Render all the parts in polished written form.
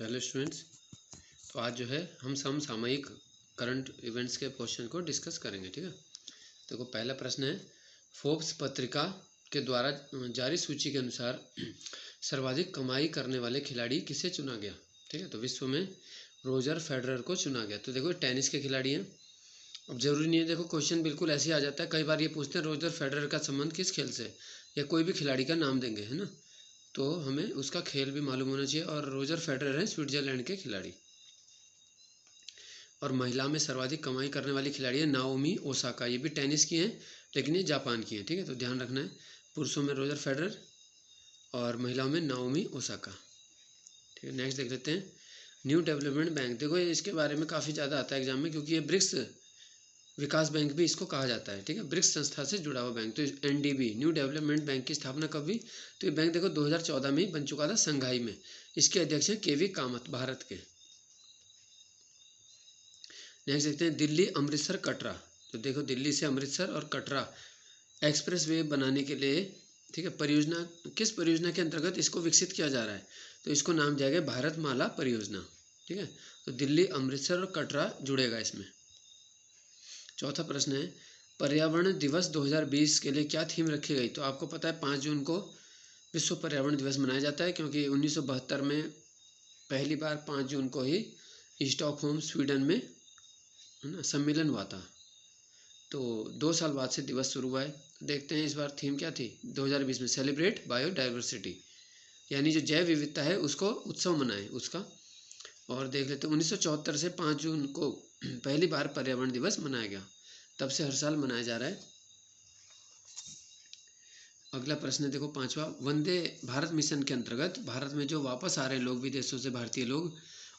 Hello students. तो आज जो है हम समसामयिक करंट इवेंट्स के क्वेश्चन को डिस्कस करेंगे। ठीक है, देखो पहला प्रश्न है, फोर्ब्स पत्रिका के द्वारा जारी सूची के अनुसार सर्वाधिक कमाई करने वाले खिलाड़ी किसे चुना गया। ठीक है, तो विश्व में रोजर फेडरर को चुना गया। तो देखो टेनिस के खिलाड़ी हैं। अब जरूरी नहीं है, देखो क्वेश्चन बिल्कुल ऐसे ही आ जाता है। कई बार ये पूछते हैं रोजर फेडरर का संबंध किस खेल से, या कोई भी खिलाड़ी का नाम देंगे, है ना, तो हमें उसका खेल भी मालूम होना चाहिए। और रोजर फेडरर हैं स्विट्जरलैंड के खिलाड़ी। और महिला में सर्वाधिक कमाई करने वाली खिलाड़ी है नाओमी ओसाका। ये भी टेनिस की हैं लेकिन ये जापान की हैं। ठीक है, तो ध्यान रखना है, पुरुषों में रोजर फेडरर और महिलाओं में नाओमी ओसाका। ठीक है, नेक्स्ट देख लेते हैं, न्यू डेवलपमेंट बैंक। देखो ये इसके बारे में काफ़ी ज़्यादा आता है एग्जाम में, क्योंकि ये ब्रिक्स विकास बैंक भी इसको कहा जाता है। ठीक है, ब्रिक्स संस्था से जुड़ा हुआ बैंक। तो एनडीबी न्यू डेवलपमेंट बैंक की स्थापना कब हुई, तो ये बैंक देखो 2014 में ही बन चुका था संघाई में। इसके अध्यक्ष हैं केवी कामत, भारत के। नेक्स्ट देखते हैं, दिल्ली अमृतसर कटरा। तो देखो दिल्ली से अमृतसर और कटरा एक्सप्रेस वे बनाने के लिए, ठीक है, परियोजना किस परियोजना के अंतर्गत इसको विकसित किया जा रहा है, तो इसको नाम दिया गया भारतमाला परियोजना। ठीक है, तो दिल्ली अमृतसर और कटरा जुड़ेगा इसमें। चौथा प्रश्न है, पर्यावरण दिवस 2020 के लिए क्या थीम रखी गई। तो आपको पता है 5 जून को विश्व पर्यावरण दिवस मनाया जाता है, क्योंकि 1972 में पहली बार 5 जून को ही स्टॉकहोम स्वीडन में, है ना, सम्मेलन हुआ था। तो 2 साल बाद से दिवस शुरू हुआ है। तो देखते हैं इस बार थीम क्या थी 2020 में, सेलिब्रेट बायोडाइवर्सिटी, यानी जो जैव विविधता है उसको उत्सव मनाएं उसका। और देख लेते हैं 1974 से 5 जून को पहली बार पर्यावरण दिवस मनाया गया, तब से हर साल मनाया जा रहा है। अगला प्रश्न है, देखो 5वां, वंदे भारत मिशन के अंतर्गत भारत में जो वापस आ रहे लोग विदेशों से, भारतीय लोग,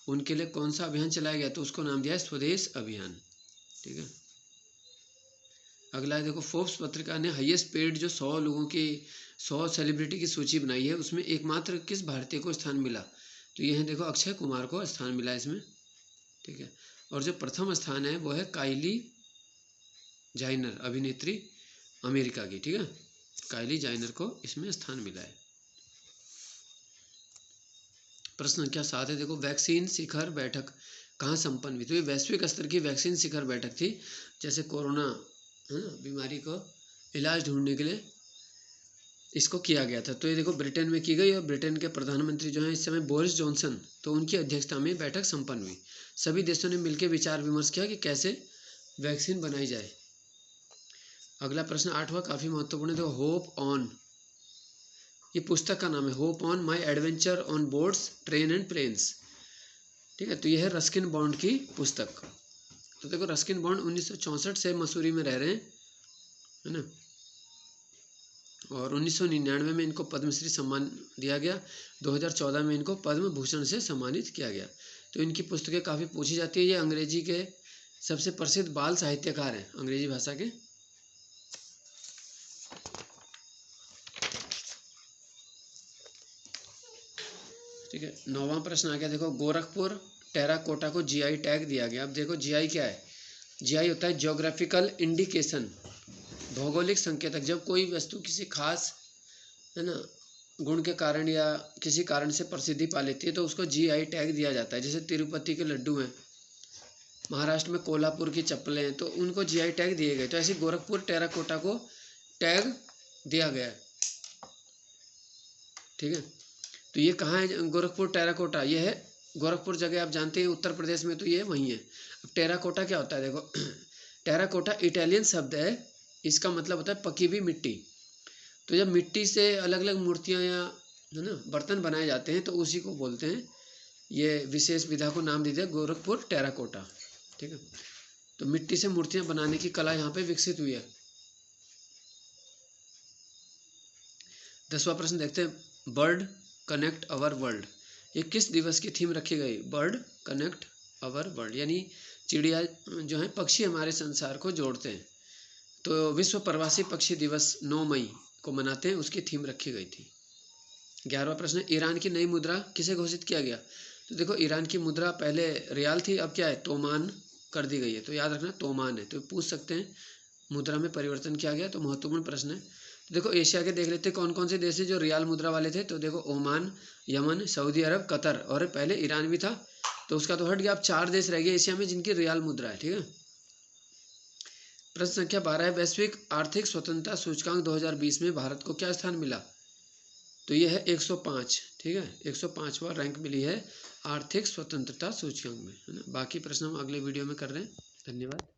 उनके लिए कौन सा अभियान चलाया गया, तो उसको नाम दिया है स्वदेश अभियान। ठीक है, अगला है, देखो फोर्ब्स पत्रिका ने हाईएस्ट पेड जो 100 लोगों की 100 सेलिब्रिटी की सूची बनाई है, उसमें एकमात्र किस भारतीय को स्थान मिला, तो ये है देखो अक्षय कुमार को स्थान मिला इसमें। ठीक है, और जो प्रथम स्थान है वो है काइली जाइनर, अभिनेत्री अमेरिका की। ठीक है, काइली जाइनर को इसमें स्थान मिला है। प्रश्न संख्या 7 है, देखो वैक्सीन शिखर बैठक कहाँ संपन्न हुई। तो ये वैश्विक स्तर की वैक्सीन शिखर बैठक थी, जैसे कोरोना बीमारी को इलाज ढूंढने के लिए इसको किया गया था। तो ये देखो ब्रिटेन में की गई, और ब्रिटेन के प्रधानमंत्री जो हैं इस समय बोरिस जॉनसन, तो उनकी अध्यक्षता में बैठक संपन्न हुई। सभी देशों ने मिलकर विचार विमर्श किया कि कैसे वैक्सीन बनाई जाए। अगला प्रश्न 8वां काफ़ी महत्वपूर्ण है, देखो होप ऑन, ये पुस्तक का नाम है, hope on my adventure on boards train and planes. ठीक है, तो यह है रस्किन बॉन्ड की पुस्तक। तो देखो रस्किन बॉन्ड 1964 से मसूरी में रह रहे हैं, है ना, और 1999 में इनको पद्मश्री सम्मान दिया गया। 2014 में इनको पद्म भूषण से सम्मानित किया गया। तो इनकी पुस्तकें काफ़ी पूछी जाती है। ये अंग्रेजी के सबसे प्रसिद्ध बाल साहित्यकार हैं, अंग्रेजी भाषा के। ठीक है, 9वां प्रश्न आ गया, देखो गोरखपुर टेराकोटा को जीआई टैग दिया गया। अब देखो जीआई क्या है, जीआई होता है ज्योग्राफिकल इंडिकेशन, भौगोलिक संकेतक। जब कोई वस्तु किसी खास, है ना, गुण के कारण या किसी कारण से प्रसिद्धि पा लेती है, तो उसको जीआई टैग दिया जाता है। जैसे तिरुपति के लड्डू हैं, महाराष्ट्र में कोल्हापुर की चप्पलें हैं, तो उनको जीआई टैग दिए गए। तो ऐसे गोरखपुर टेराकोटा को टैग दिया गया है। ठीक है, तो ये कहाँ है गोरखपुर टेराकोटा, ये है गोरखपुर जगह, आप जानते हैं उत्तर प्रदेश में, तो ये वहीं है। अब टेराकोटा क्या होता है, देखो टेराकोटा इटालियन शब्द है, इसका मतलब होता है पकी हुई मिट्टी। तो जब मिट्टी से अलग अलग मूर्तियाँ या, है ना, बर्तन बनाए जाते हैं, तो उसी को बोलते हैं, ये विशेष विधा को नाम दे दिया गोरखपुर टेराकोटा। ठीक है, तो मिट्टी से मूर्तियाँ बनाने की कला यहाँ पे विकसित हुई है। 10वां प्रश्न देखते हैं, बर्ड कनेक्ट अवर वर्ल्ड, ये किस दिवस की थीम रखी गई, बर्ड कनेक्ट अवर वर्ल्ड, यानी चिड़िया जो है, पक्षी हमारे संसार को जोड़ते हैं। तो विश्व प्रवासी पक्षी दिवस 9 मई को मनाते हैं, उसकी थीम रखी गई थी। 11वां प्रश्न, ईरान की नई मुद्रा किसे घोषित किया गया। तो देखो ईरान की मुद्रा पहले रियाल थी, अब क्या है, तोमान कर दी गई है। तो याद रखना तोमान है, तो पूछ सकते हैं मुद्रा में परिवर्तन किया गया, तो महत्वपूर्ण प्रश्न है। तो देखो एशिया के देख लेते कौन कौन से देश हैं जो रियाल मुद्रा वाले थे। तो देखो ओमान, यमन, सऊदी अरब, कतर और पहले ईरान भी था, तो उसका तो हट गया। अब 4 देश रह गए एशिया में जिनकी रियाल मुद्रा है। ठीक है। प्रश्न संख्या 12 है, वैश्विक आर्थिक स्वतंत्रता सूचकांक 2020 में भारत को क्या स्थान मिला? तो ये है 105। ठीक है, 105वां रैंक मिली है आर्थिक स्वतंत्रता सूचकांक में, है ना। बाकी प्रश्न हम अगले वीडियो में कर रहे हैं। धन्यवाद।